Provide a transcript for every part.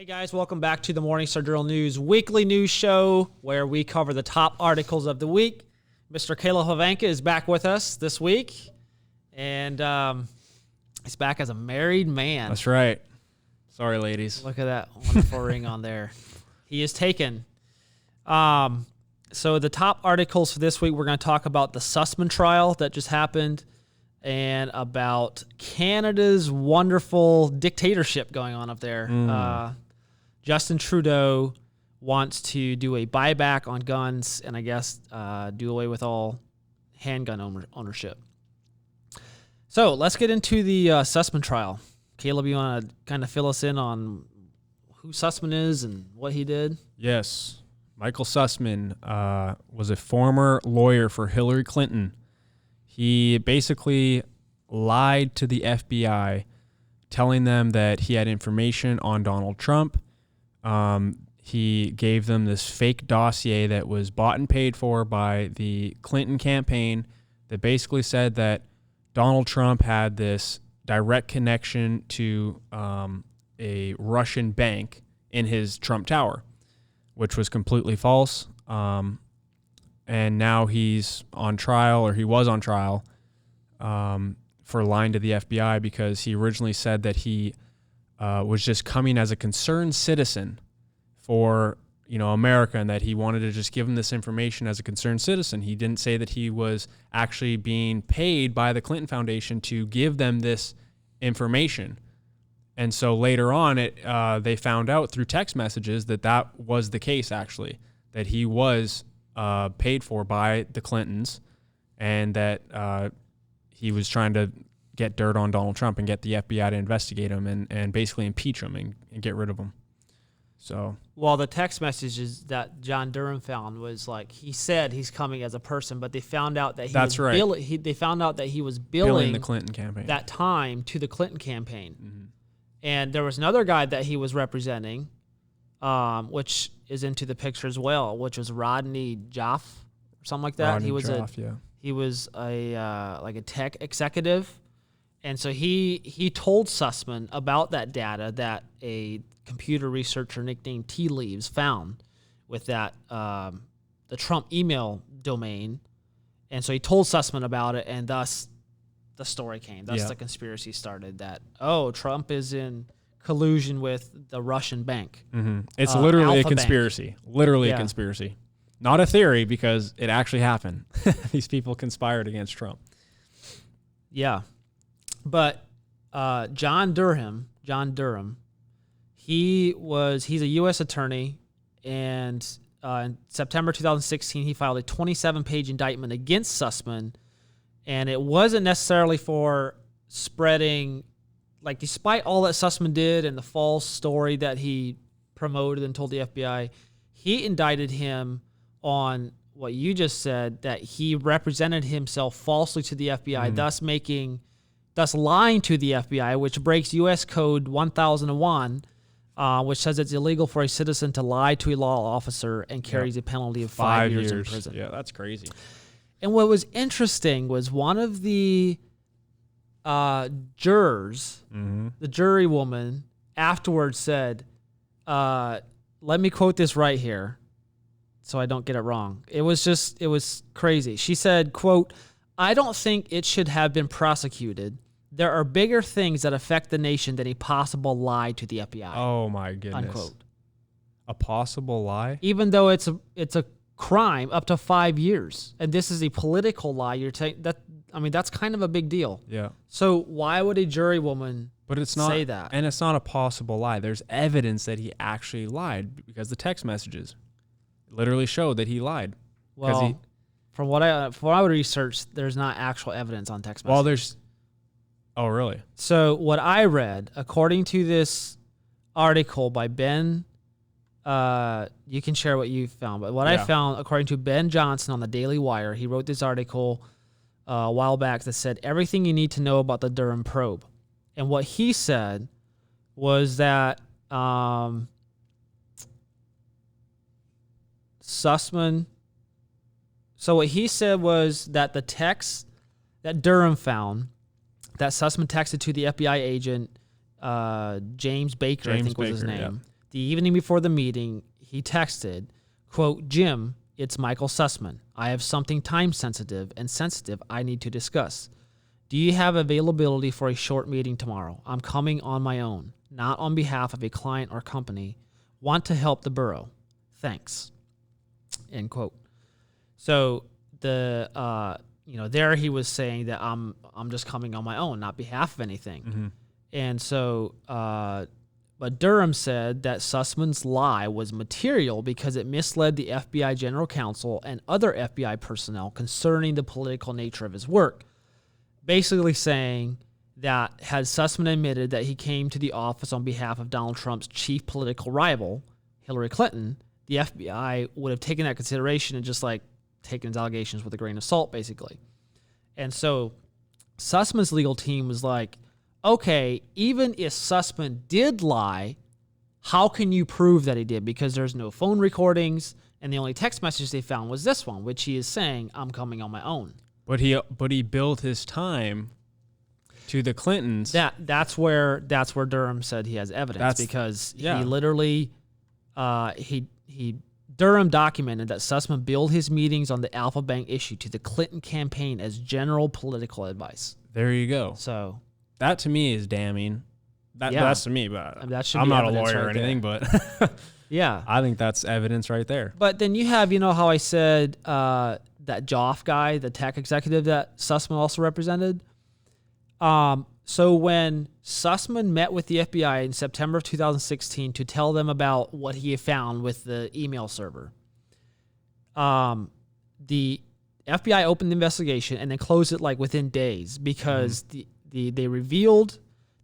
Guys, welcome back to the Morningstar Journal News weekly news show where we cover the top articles of the week. Mr. Caleb Havanka is back with us this week, and he's back as a married man. That's right. Sorry, ladies. Look at that wonderful ring on there. He is taken. So the top articles for this week, we're going to talk about the Sussmann trial that just happened and about Canada's wonderful dictatorship going on up there. Justin Trudeau wants to do a buyback on guns and I guess do away with all handgun ownership. So let's get into the Sussmann trial. Caleb, you want to kind of fill us in on who Sussmann is and what he did? Yes. Michael Sussmann was a former lawyer for Hillary Clinton. He basically lied to the FBI, telling them that he had information on Donald Trump. He gave them this fake dossier that was bought and paid for by the Clinton campaign that basically said that Donald Trump had this direct connection to a Russian bank in his Trump Tower, which was completely false. And now he's on trial, or he was on trial, for lying to the FBI because he originally said that he was just coming as a concerned citizen for, America, and that he wanted to just give him this information as a concerned citizen. He didn't say that he was actually being paid by the Clinton Foundation to give them this information. And so later on, they found out through text messages that was the case, actually, that he was paid for by the Clintons, and that he was trying to get dirt on Donald Trump and get the FBI to investigate him and basically impeach him and get rid of him. So, well, the text messages that John Durham found was like he said he's coming as a person, but they found out that they found out that he was billing the Clinton campaign that time to the Clinton campaign. Mm-hmm. And there was another guy that he was representing, which is into the picture as well, which was Rodney Joffe or something like that. He was a tech executive. And so he told Sussmann about that data that a computer researcher nicknamed Tea Leaves found with that the Trump email domain. And so he told Sussmann about it, and thus the story came. Thus the conspiracy started that, Trump is in collusion with the Russian bank. Mm-hmm. It's literally Alpha a conspiracy. Bank. Literally a conspiracy. Not a theory, because it actually happened. These people conspired against Trump. Yeah. But John Durham, he's a U.S. attorney, and in September 2016, he filed a 27-page indictment against Sussmann, and it wasn't necessarily for spreading, like, despite all that Sussmann did and the false story that he promoted and told the FBI, he indicted him on what you just said, that he represented himself falsely to the FBI, thus lying to the FBI, which breaks U.S. Code 1001, which says it's illegal for a citizen to lie to a law officer and carries a penalty of 5 years in prison. Yeah, that's crazy. And what was interesting was one of the jurors, the jury woman, afterwards said, let me quote this right here so I don't get it wrong. It was crazy. She said, quote, "I don't think it should have been prosecuted. There are bigger things that affect the nation than a possible lie to the FBI." Oh my goodness. Unquote. A possible lie? Even though it's a crime up to 5 years, and this is a political lie, you're saying that. I mean, that's kind of a big deal. Yeah. So why would a jury woman say that? And it's not a possible lie. There's evidence that he actually lied, because the text messages literally show that he lied. Well, from what I would research, there's not actual evidence on text messages. Oh, really? So what I read, according to this article by Ben, you can share what you found, but what I found, according to Ben Johnson on the Daily Wire, he wrote this article a while back that said everything you need to know about the Durham probe. And what he said was that Sussmann. So what he said was that the text that Durham found, that Sussmann texted to the FBI agent, James Baker, I think was his name. Yeah. the evening before the meeting, he texted, quote, "Jim, it's Michael Sussmann. I have something time-sensitive and sensitive I need to discuss. Do you have availability for a short meeting tomorrow? I'm coming on my own, not on behalf of a client or company. Want to help the borough. Thanks." End quote. So there he was saying that I'm just coming on my own, not behalf of anything. Mm-hmm. And so, but Durham said that Sussman's lie was material because it misled the FBI general counsel and other FBI personnel concerning the political nature of his work. Basically saying that had Sussmann admitted that he came to the office on behalf of Donald Trump's chief political rival, Hillary Clinton, the FBI would have taken that consideration and just like taken his allegations with a grain of salt, basically. And so Sussman's legal team was like, okay, even if Sussmann did lie, how can you prove that he did? Because there's no phone recordings, and the only text message they found was this one, which he is saying, "I'm coming on my own." But he billed his time to the Clintons. That's where Durham said he has evidence because he literally Durham documented that Sussmann billed his meetings on the Alpha Bank issue to the Clinton campaign as general political advice. There you go. So that to me is damning. That's to me, but I'm not a lawyer or anything, but yeah, I think that's evidence right there. But then you have, how I said that Joff guy, the tech executive that Sussmann also represented. So when Sussmann met with the FBI in September of 2016 to tell them about what he had found with the email server, the FBI opened the investigation and then closed it like within days because the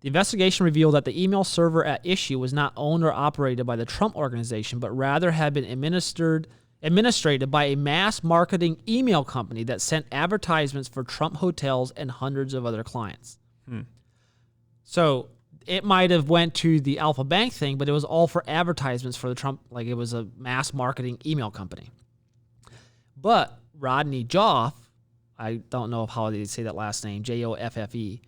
investigation revealed that the email server at issue was not owned or operated by the Trump organization, but rather had been administrated by a mass marketing email company that sent advertisements for Trump hotels and hundreds of other clients. So it might have went to the Alpha Bank thing, but it was all for advertisements for the Trump, like it was a mass marketing email company. But Rodney Joff, I don't know how they say that last name, Joffe,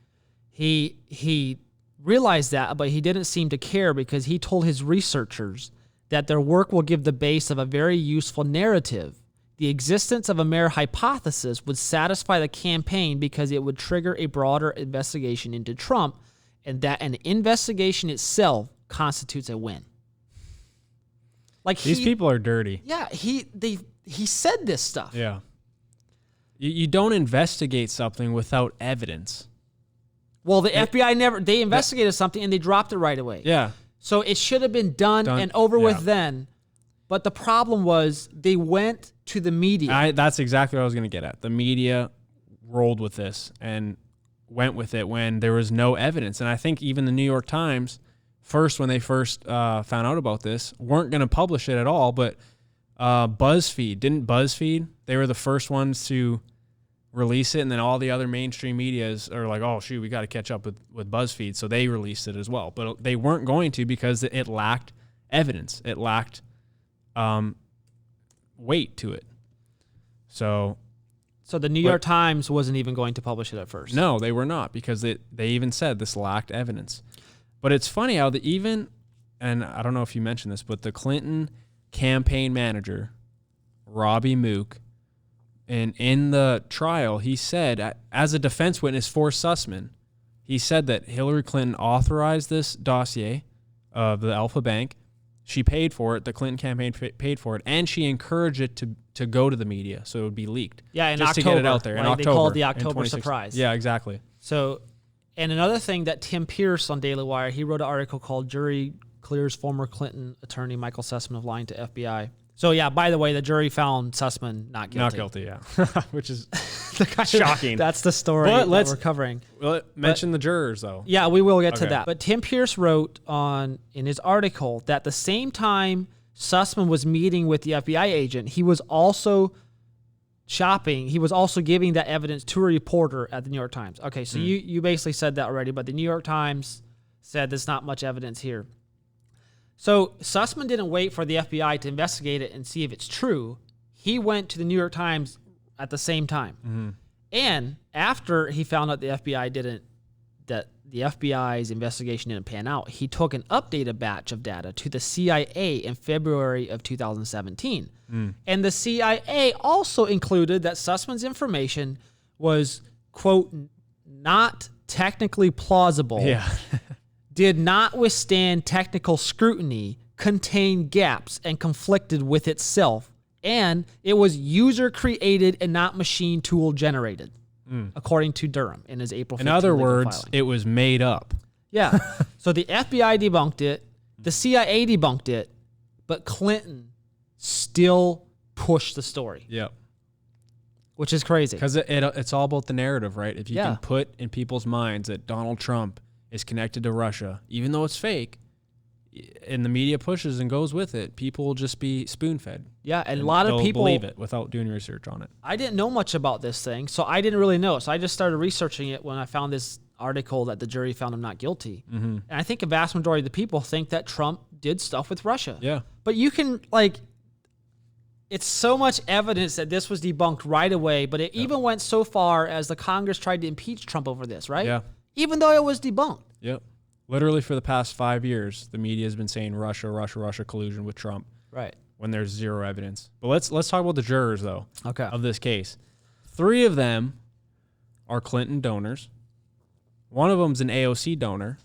he realized that, but he didn't seem to care because he told his researchers that their work will give the base of a very useful narrative. The existence of a mere hypothesis would satisfy the campaign because it would trigger a broader investigation into Trump, and that an investigation itself constitutes a win. Like these people are dirty. Yeah, he said this stuff. Yeah. You don't investigate something without evidence. Well, the FBI they investigated something and they dropped it right away. Yeah. So it should have been done and over with then. But the problem was they went to the media. That's exactly what I was going to get at. The media rolled with this and went with it when there was no evidence. And I think even the New York Times, when they first found out about this, weren't going to publish it at all. But BuzzFeed, they were the first ones to release it. And then all the other mainstream medias are like, oh, shoot, we got to catch up with BuzzFeed. So they released it as well. But they weren't going to because it lacked evidence. It lacked weight to it. So the New York Times wasn't even going to publish it at first. No, they were not because they even said this lacked evidence. But it's funny how and I don't know if you mentioned this, but the Clinton campaign manager, Robbie Mook, and in the trial, he said, as a defense witness for Sussmann, he said that Hillary Clinton authorized this dossier of the Alpha Bank. She paid for it. The Clinton campaign paid for it, and she encouraged it to go to the media, so it would be leaked. Yeah, in just October, to get it out there. In October, they called the October surprise. Yeah, exactly. So, and another thing that Tim Pierce on Daily Wire, he wrote an article called "Jury Clears Former Clinton Attorney Michael Sussmann of Lying to FBI." So yeah, by the way, the jury found Sussmann not guilty. Not guilty, yeah, which is shocking. That's the story that we're covering. Well, mention the jurors though. Yeah, we will get to that. But Tim Pierce wrote in his article that the same time Sussmann was meeting with the FBI agent, he was also shopping. He was also giving that evidence to a reporter at the New York Times. Okay, so you basically said that already, but the New York Times said there's not much evidence here. So Sussmann didn't wait for the FBI to investigate it and see if it's true. He went to the New York Times at the same time. And after he found out the FBI didn't that the FBI's investigation didn't pan out, he took an updated batch of data to the CIA in February of 2017. And the CIA also included that Sussman's information was, quote, not technically plausible, did not withstand technical scrutiny, contained gaps, and conflicted with itself, and it was user-created and not machine tool generated, according to Durham in his April 15th In other legal words, filing. it was made up. Yeah. So the FBI debunked it, the CIA debunked it, but Clinton still pushed the story, Yep. which is crazy. Because it's all about the narrative, right? If you Yeah. can put in people's minds that Donald Trump is connected to Russia, even though it's fake, and the media pushes and goes with it, people will just be spoon-fed. Yeah, and a lot of they'll people believe it without doing research on it. I didn't know much about this thing, so I didn't really know. So I just started researching it when I found this article that the jury found him not guilty. And I think a vast majority of the people think that Trump did stuff with Russia. Yeah. But you can, like, it's so much evidence that this was debunked right away, but it even went so far as the Congress tried to impeach Trump over this, right? Yeah. Even though it was debunked. Yep. Literally for the past 5 years, the media has been saying Russia collusion with Trump. Right. When there's zero evidence. But let's talk about the jurors, though, Okay. of this case. 3 of them are Clinton donors. One of them's an AOC donor.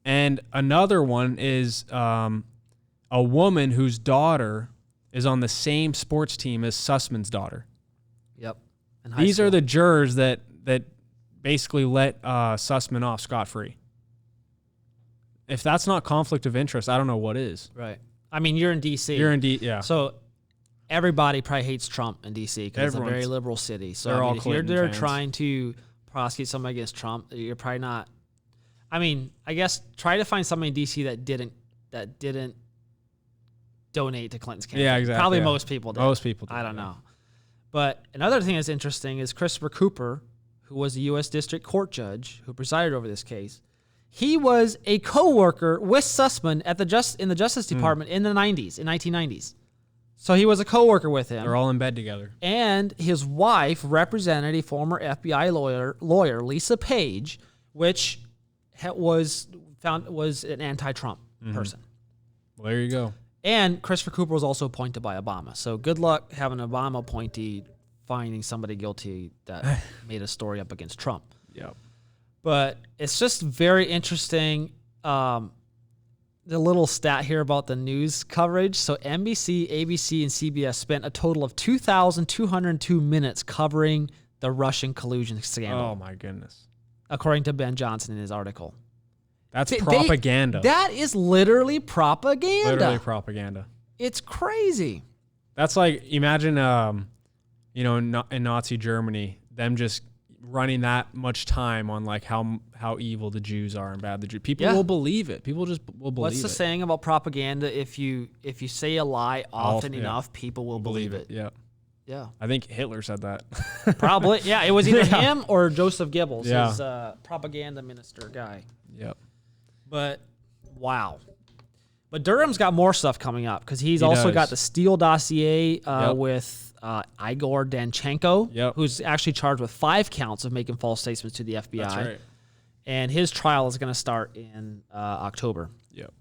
And another one is a woman whose daughter is on the same sports team as Sussman's daughter. Yep. These are the jurors that basically let Sussman off scot-free. If that's not conflict of interest, I don't know what is. Right. I mean, you're in D.C. Yeah. So everybody probably hates Trump in D.C. because it's a very Everyone's- liberal city. So they're I mean, all if you're Clinton there fans. trying to prosecute somebody against Trump, you're probably not. I mean, I guess try to find somebody in D.C. that didn't donate to Clinton's campaign. Yeah, exactly. Probably Yeah. most people did. Most people did, I don't yeah. know. But another thing that's interesting is Christopher Cooper, who was a U.S. District Court judge who presided over this case. He was a co-worker with Sussman at in the Justice Department in the 1990s. So he was a co-worker with him. They're all in bed together. And his wife represented a former FBI lawyer, Lisa Page, which was an anti-Trump person. Well, there you go. And Christopher Cooper was also appointed by Obama. So good luck having an Obama appointee finding somebody guilty that made a story up against Trump. Yep. But it's just very interesting. The little stat here about the news coverage. So NBC, ABC, and CBS spent a total of 2,202 minutes covering the Russian collusion scandal, Oh, my goodness. according to Ben Johnson in his article. That's propaganda. That is literally propaganda. Literally propaganda. It's crazy. That's like, imagine, in Nazi Germany, them just running that much time on like how evil the Jews are and bad the Jews. People will believe it. People just will believe it. What's the saying about propaganda? If you say a lie often enough, people will believe it. Yeah. Yeah. I think Hitler said that. Probably. Yeah. It was either him or Joseph Goebbels, Yeah. his propaganda minister guy. Yep. But wow. But Durham's got more stuff coming up because he's also does. got the Steele dossier Yep. with Igor Danchenko, Yep. who's actually charged with 5 counts of making false statements to the FBI. That's right. And his trial is going to start in October. Yep.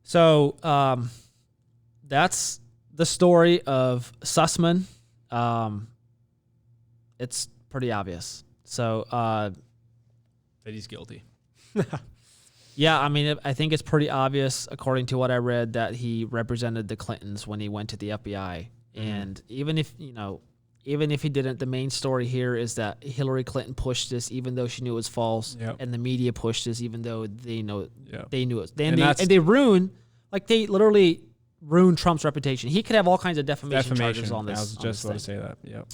So that's the story of Sussman. It's pretty obvious. So That he's guilty. yeah, I mean, I think it's pretty obvious, according to what I read, that he represented the Clintons when he went to the FBI. And even if he didn't, the main story here is that Hillary Clinton pushed this, even though she knew it was false, Yep. and the media pushed this, even though they knew it. And They literally ruined Trump's reputation. He could have all kinds of defamation charges on this. I was just about to say that. Yep.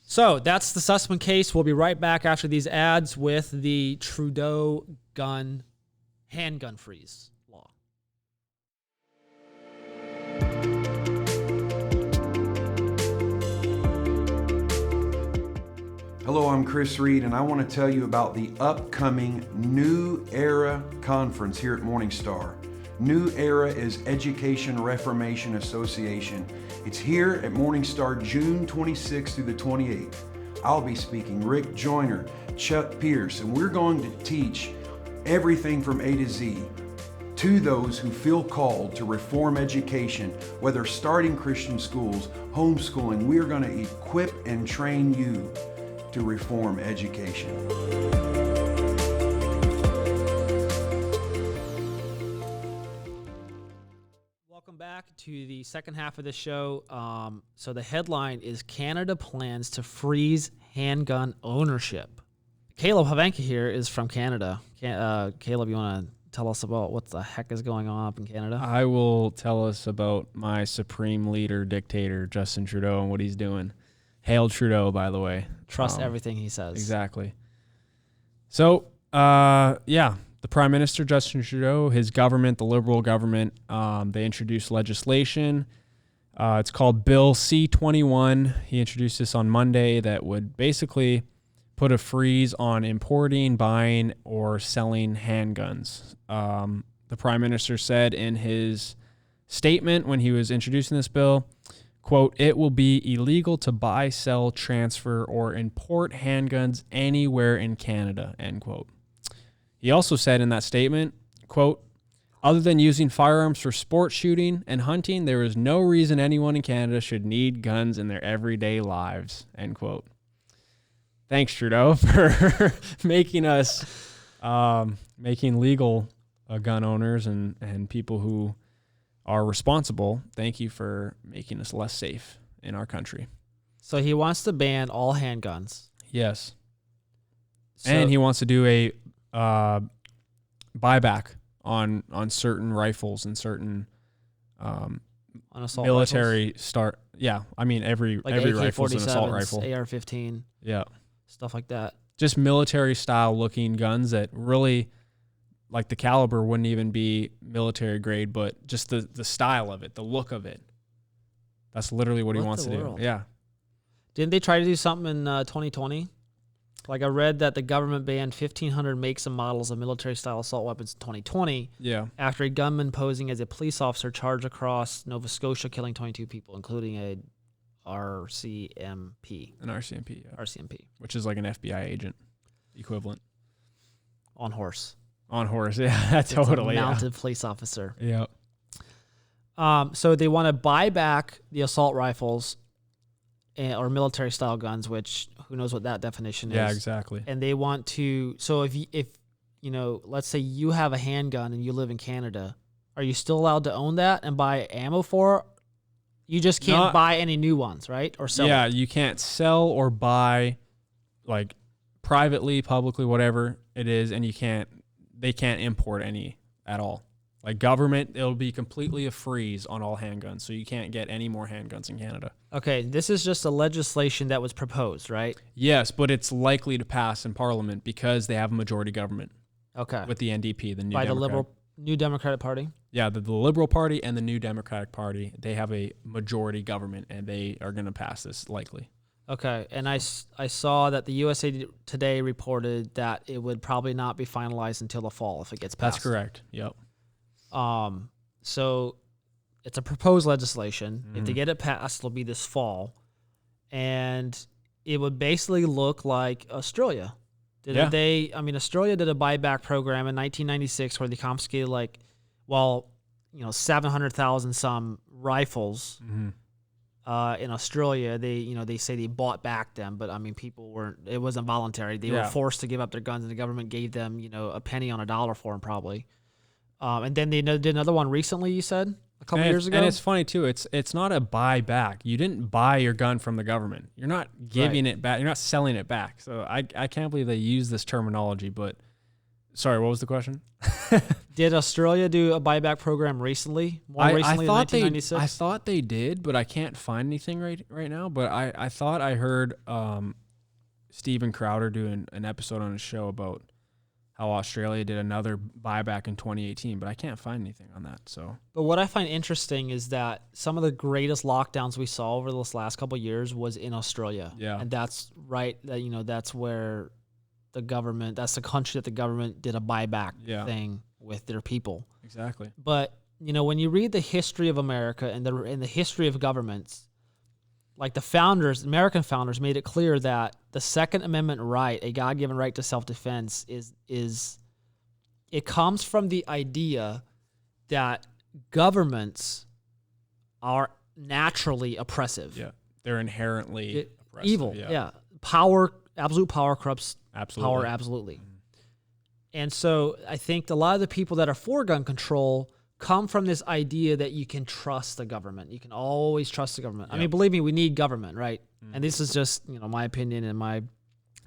So that's the Sussman case. We'll be right back after these ads with the Trudeau handgun freeze law. Hello, I'm Chris Reed, and I want to tell you about the upcoming New Era Conference here at Morningstar. New Era is Education Reformation Association. It's here at Morningstar June 26th through the 28th. I'll be speaking, Rick Joyner, Chuck Pierce, and we're going to teach everything from A to Z to those who feel called to reform education, whether starting Christian schools, homeschooling. We're going to equip and train you to reform education. Welcome back to the second half of the show. So the headline is Canada plans to freeze handgun ownership. Caleb Havanka here is from Canada. Caleb, you want to tell us about what the heck is going on up in Canada? I will tell us about my supreme leader, dictator, Justin Trudeau, and what he's doing. Hail Trudeau, by the way. Trust everything he says. Exactly. So, the Prime Minister, Justin Trudeau, his government, the Liberal government, they introduced legislation. It's called Bill C-21. He introduced this on Monday that would basically put a freeze on importing, buying, or selling handguns. The Prime Minister said in his statement when he was introducing this bill, quote, "It will be illegal to buy, sell, transfer, or import handguns anywhere in Canada," end quote. He also said in that statement, quote, "Other than using firearms for sport shooting and hunting, there is no reason anyone in Canada should need guns in their everyday lives," end quote. Thanks, Trudeau, for making legal gun owners and people who are responsible. Thank you for making us less safe in our country. So he wants to ban all handguns. Yes. So, And he wants to do a buyback on certain rifles and certain on assault military rifles? start. Yeah, I mean every Like rifle is an assault AK-47s, rifle. AR-15, Yeah, stuff like that. just military style looking guns that really, like the caliber wouldn't even be military grade, but just the style of it, the look of it. That's literally what he wants to do. Yeah. Didn't they try to do something in 2020? Like I read that the government banned 1,500 makes and models of military-style assault weapons in 2020 after a gunman posing as a police officer charged across Nova Scotia, killing 22 people, including a RCMP. An RCMP, yeah. RCMP. Which is like an FBI agent equivalent. On horse. On horse, yeah, totally. It's a mounted police officer. Yeah. So they want to buy back the assault rifles or military-style guns, which who knows what that definition is. Yeah, exactly. And they want to, so if you know, let's say you have a handgun and you live in Canada, are you still allowed to own that and buy ammo for it? You just can't buy any new ones, right? Or sell Yeah, it. you can't sell or buy like privately, publicly, whatever it is, and they can't import any at all. Like government, it'll be completely a freeze on all handguns, so you can't get any more handguns in Canada. Okay, this is just a legislation that was proposed, right? Yes, but it's likely to pass in Parliament because they have a majority government. Okay. With the NDP, the By the New Democratic Party? Yeah, the Liberal Party and the New Democratic Party, they have a majority government, and they are going to pass this likely. Okay, and I saw that the USA Today reported that it would probably not be finalized until the fall if it gets passed. That's correct, yep. So it's a proposed legislation. If they get it passed, it'll be this fall. And it would basically look like Australia. Australia did a buyback program in 1996 where they confiscated 700,000 some rifles in Australia. They say they bought back them, but I mean, people weren't, it wasn't voluntary. They were forced to give up their guns, and the government gave them, a penny on a dollar for them probably. And then they did another one recently, you said? A couple years ago? And it's funny, too. It's not a buyback. You didn't buy your gun from the government. You're not giving it back. You're not selling it back. So I can't believe they use this terminology, but... Sorry, what was the question? Did Australia do a buyback program recently? More recently than 1996? I thought they did, but I can't find anything right now. But I thought I heard Steven Crowder do an episode on his show about how Australia did another buyback in 2018, but I can't find anything on that. So, but what I find interesting is that some of the greatest lockdowns we saw over this last couple of years was in Australia. Yeah, and that's right. That's where the government. That's the country that the government did a buyback thing with their people. Exactly. But when you read the history of America and the history of governments, like the founders, American founders, made it clear that the Second Amendment right, a God-given right to self-defense, is it comes from the idea that governments are naturally oppressive. Yeah. They're inherently oppressive. Evil. Yeah. Power, absolute power corrupts power absolutely. And so I think a lot of the people that are for gun control come from this idea that you can trust the government. You can always trust the government. I mean, believe me, we need government, right? And this is just, my opinion and my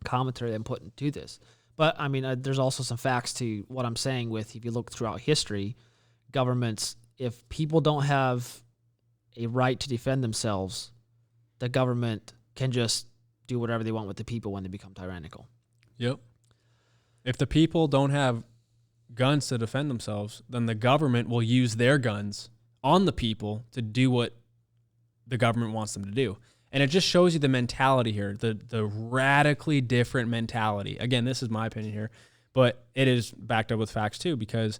commentary that I'm putting to this. But I mean, there's also some facts to what I'm saying with, if you look throughout history, governments, if people don't have a right to defend themselves, the government can just do whatever they want with the people when they become tyrannical. Yep. If the people don't have guns to defend themselves, then the government will use their guns on the people to do what the government wants them to do. And it just shows you the mentality here, the radically different mentality. Again, this is my opinion here, but it is backed up with facts too, because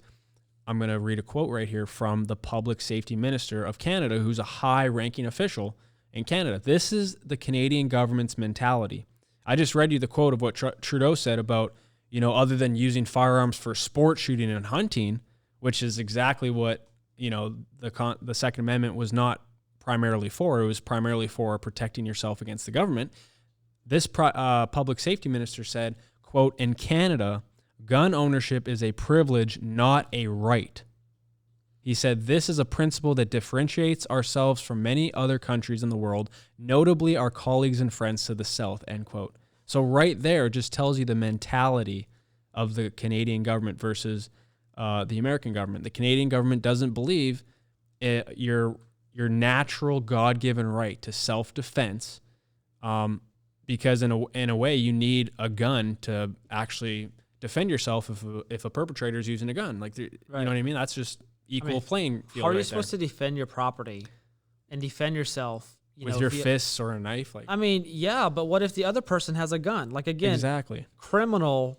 I'm going to read a quote right here from the Public Safety Minister of Canada, who's a high-ranking official in Canada. This is the Canadian government's mentality. I just read you the quote of what Trudeau said about, other than using firearms for sport shooting and hunting, which is exactly what, the Second Amendment was not primarily for. It was primarily for protecting yourself against the government. This public safety minister said, quote, "In Canada, gun ownership is a privilege, not a right." He said, "This is a principle that differentiates ourselves from many other countries in the world, notably our colleagues and friends to the south," end quote. So right there just tells you the mentality of the Canadian government versus the American government. The Canadian government doesn't believe your natural God-given right to self-defense, because in a way you need a gun to actually defend yourself if a perpetrator is using a gun. Like, you know what I mean? That's just equal playing field. How are you supposed to defend your property and defend yourself? With your fists or a knife? Like, I mean, yeah, but what if the other person has a gun? Like, again, exactly. Criminal,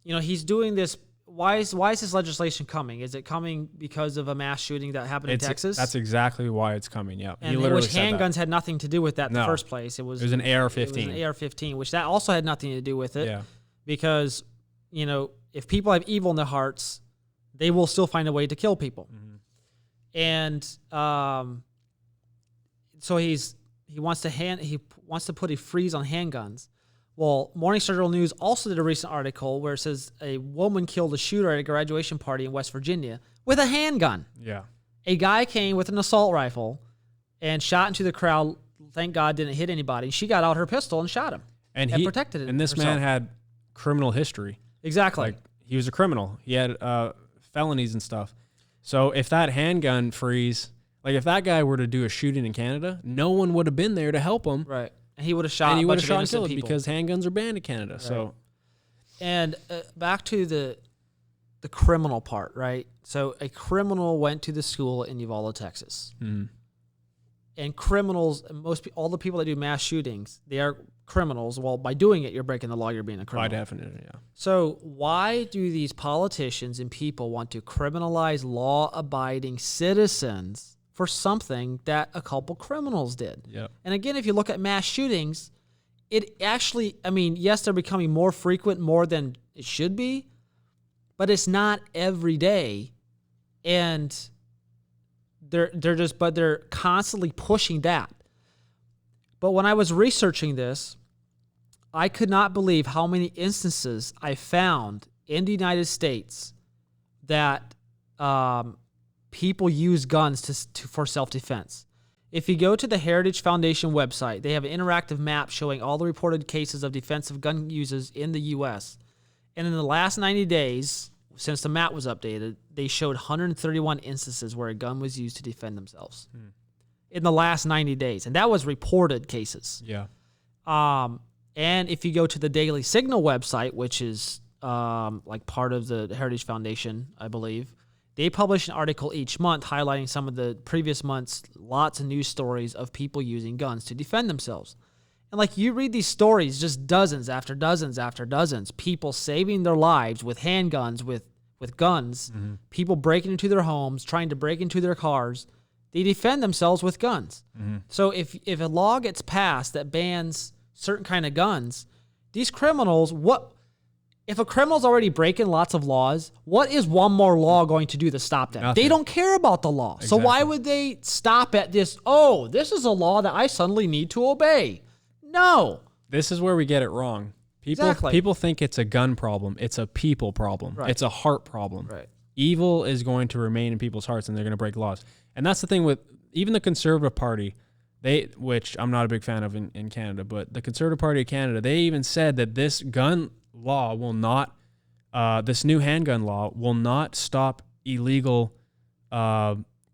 he's doing this. Why is this legislation coming? Is it coming because of a mass shooting that happened in Texas? That's exactly why it's coming, yeah. And which handguns had nothing to do with that in the first place. It was an AR-15. It was an AR-15, which that also had nothing to do with it. Yeah. Because, if people have evil in their hearts, they will still find a way to kill people. Mm-hmm. And so he wants to put a freeze on handguns. Well, Morning Star Journal News also did a recent article where it says a woman killed a shooter at a graduation party in West Virginia with a handgun. Yeah. A guy came with an assault rifle and shot into the crowd. Thank God didn't hit anybody. She got out her pistol and shot him and protected it. And this man had criminal history. Exactly. Like, he was a criminal. He had felonies and stuff. So if that handgun freeze, like if that guy were to do a shooting in Canada, no one would have been there to help him. Right. And he would have shot and killed people because handguns are banned in Canada. Right. So, and back to the criminal part, right? So a criminal went to the school in Uvalde, Texas, and criminals, all the people that do mass shootings, they are criminals. Well, by doing it, you're breaking the law. You're being a criminal. By definition, yeah. So why do these politicians and people want to criminalize law-abiding citizens for something that a couple criminals did? Yep. And again, if you look at mass shootings, it actually, yes, they're becoming more frequent, more than it should be, but it's not every day. And they're constantly pushing that. But when I was researching this, I could not believe how many instances I found in the United States that people use guns for self-defense. If you go to the Heritage Foundation website, they have an interactive map showing all the reported cases of defensive gun uses in the U.S. And in the last 90 days, since the map was updated, they showed 131 instances where a gun was used to defend themselves in the last 90 days. And that was reported cases. Yeah. And if you go to the Daily Signal website, which is like part of the Heritage Foundation, I believe, they publish an article each month highlighting some of the previous months, lots of news stories of people using guns to defend themselves. And like you read these stories, just dozens after dozens after dozens, people saving their lives with handguns, with guns, people breaking into their homes, trying to break into their cars. They defend themselves with guns. So if a law gets passed that bans certain kind of guns, these criminals, if a criminal's already breaking lots of laws, what is one more law going to do to stop them? Nothing. They don't care about the law. Exactly. So why would they stop at this, oh, this is a law that I suddenly need to obey? No. This is where we get it wrong. People think it's a gun problem. It's a people problem. Right. It's a heart problem. Right. Evil is going to remain in people's hearts, and they're going to break laws. And that's the thing with even the Conservative Party, which I'm not a big fan of in Canada, but the Conservative Party of Canada, they even said that this gun law will not, this new handgun law will not stop illegal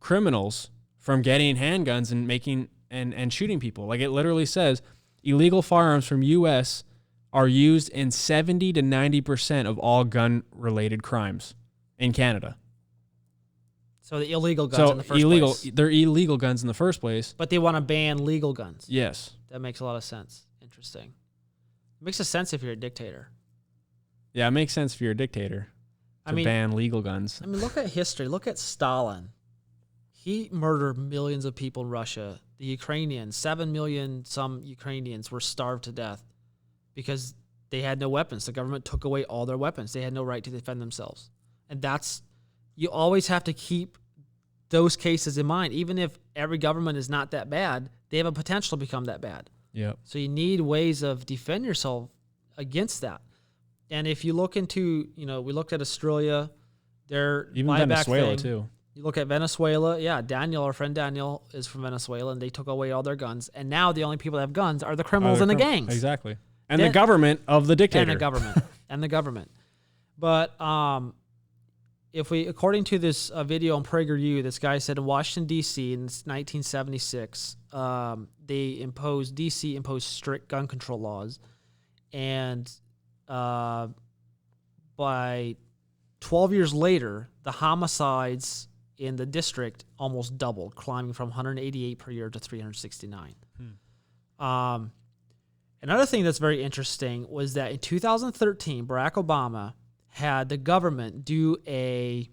criminals from getting handguns and making and shooting people. Like, it literally says illegal firearms from U.S. are used in 70 to 90% of all gun-related crimes in Canada. So the illegal guns in the first place. They're illegal guns in the first place. But they want to ban legal guns. Yes. That makes a lot of sense. Interesting. It makes a sense if you're a dictator. Yeah, it makes sense if you're a dictator to ban legal guns. I mean, look at history. Look at Stalin. He murdered millions of people in Russia. The Ukrainians, 7 million some Ukrainians were starved to death because they had no weapons. The government took away all their weapons. They had no right to defend themselves. And you always have to keep those cases in mind. Even if every government is not that bad, they have a potential to become that bad. Yep. So you need ways of defend yourself against that. And if you look into, we looked at Australia, their even Venezuela too. You look at Venezuela, our friend Daniel is from Venezuela, and they took away all their guns. And now the only people that have guns are the criminals and the gangs. Exactly. And the government of the dictator. And the government. But according to this video on PragerU, this guy said in Washington, D.C. in 1976, D.C. imposed strict gun control laws. And by 12 years later, the homicides in the district almost doubled, climbing from 188 per year to 369. Another thing that's very interesting was that in 2013, Barack Obama had the government do a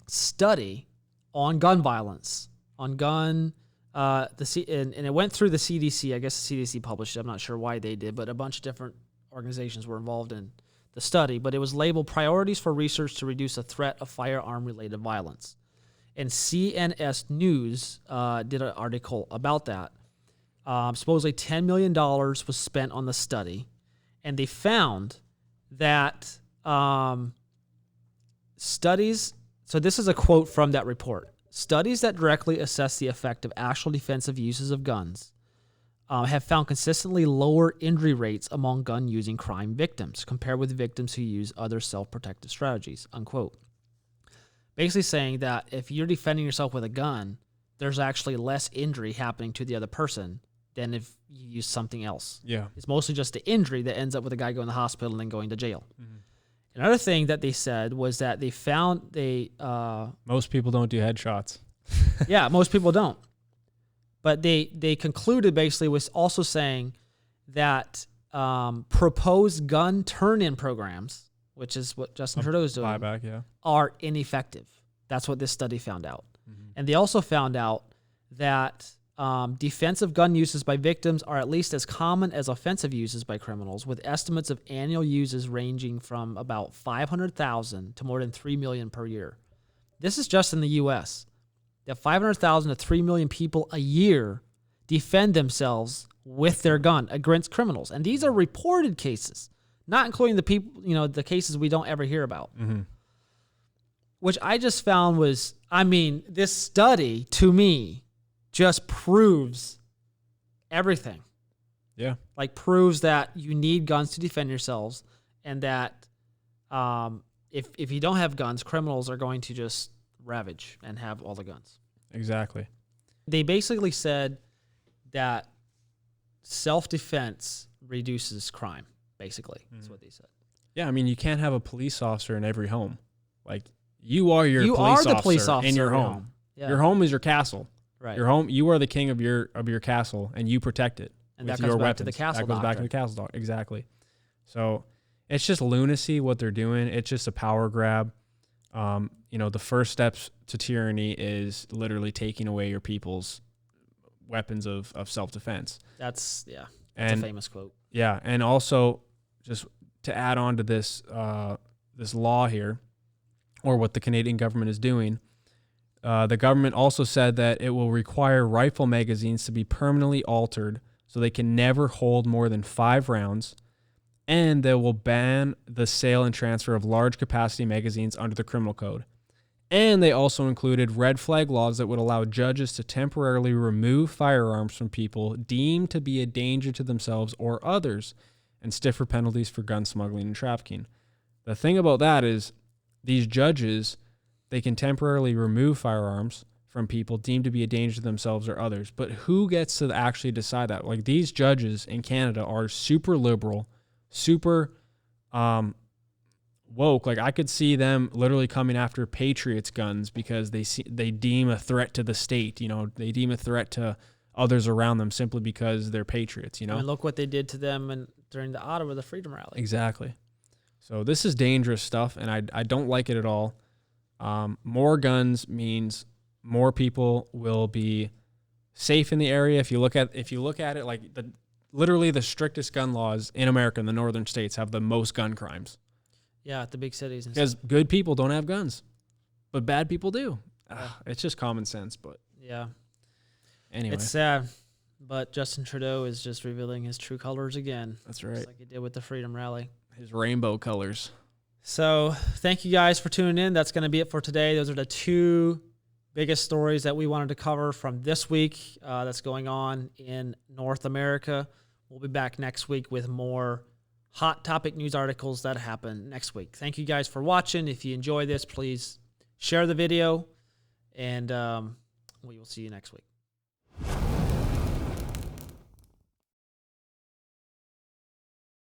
study on gun violence, and it went through the CDC. I guess the CDC published it. I'm not sure why they did, but a bunch of different organizations were involved in the study. But it was labeled Priorities for Research to Reduce the Threat of Firearm-Related Violence. And CNS News did an article about that. Supposedly $10 million was spent on the study, and they found that studies, so this is a quote from that report, studies that directly assess the effect of actual defensive uses of guns have found consistently lower injury rates among gun-using crime victims compared with victims who use other self-protective strategies, unquote. Basically saying that if you're defending yourself with a gun, there's actually less injury happening to the other person than if you use something else. Yeah. It's mostly just the injury that ends up with a guy going to the hospital and then going to jail. Mm-hmm. Another thing that they said was that they found most people don't do headshots. Yeah, most people don't. But they concluded basically was also saying that proposed gun turn-in programs, which is what Justin Trudeau is doing, buyback, yeah, are ineffective. That's what this study found out. Mm-hmm. And they also found out that defensive gun uses by victims are at least as common as offensive uses by criminals, with estimates of annual uses ranging from about 500,000 to more than 3 million per year. This is just in the U.S. That 500,000 to 3 million people a year defend themselves with their gun against criminals. And these are reported cases, not including the people, the cases we don't ever hear about. Mm-hmm. Which I just found was, this study to me just proves everything. Yeah. Like proves that you need guns to defend yourselves, and that if you don't have guns, criminals are going to just ravage and have all the guns. Exactly. They basically said that self-defense reduces crime, basically. That's what they said. Yeah, you can't have a police officer in every home. Like, you are the police officer in your home. Yeah. Your home is your castle. Right. Your home, you are the king of your castle, and you protect it. And with that goes your back weapons. to the castle That goes back to the castle doctrine. Exactly. So it's just lunacy what they're doing. It's just a power grab. The first steps to tyranny is literally taking away your people's weapons of self-defense. That's, yeah. It's a famous quote. Yeah, and also just to add on to this this law here, or what the Canadian government is doing, the government also said that it will require rifle magazines to be permanently altered so they can never hold more than 5 rounds, and they will ban the sale and transfer of large capacity magazines under the criminal code. And they also included red flag laws that would allow judges to temporarily remove firearms from people deemed to be a danger to themselves or others, and stiffer penalties for gun smuggling and trafficking. The thing about that is these judges, they can temporarily remove firearms from people deemed to be a danger to themselves or others. But who gets to actually decide that? Like, these judges in Canada are super liberal, super woke. Like, I could see them literally coming after Patriots guns because they deem a threat to the state. You know, they deem a threat to others around them simply because they're patriots. You know, I mean, look what they did to them during the Ottawa the Freedom Rally. Exactly. So this is dangerous stuff, and I don't like it at all. More guns means more people will be safe in the area. If you look at it, like literally the strictest gun laws in America in the northern states have the most gun crimes. Yeah, at the big cities. Because good people don't have guns, but bad people do. It's just common sense, but yeah. Anyway, it's sad, but Justin Trudeau is just revealing his true colors again. That's right. Just like he did with the Freedom Rally. His rainbow colors. So thank you guys for tuning in. That's going to be it for today. Those are the 2 biggest stories that we wanted to cover from this week that's going on in North America. We'll be back next week with more hot topic news articles that happen next week. Thank you guys for watching. If you enjoy this, please share the video, and we will see you next week.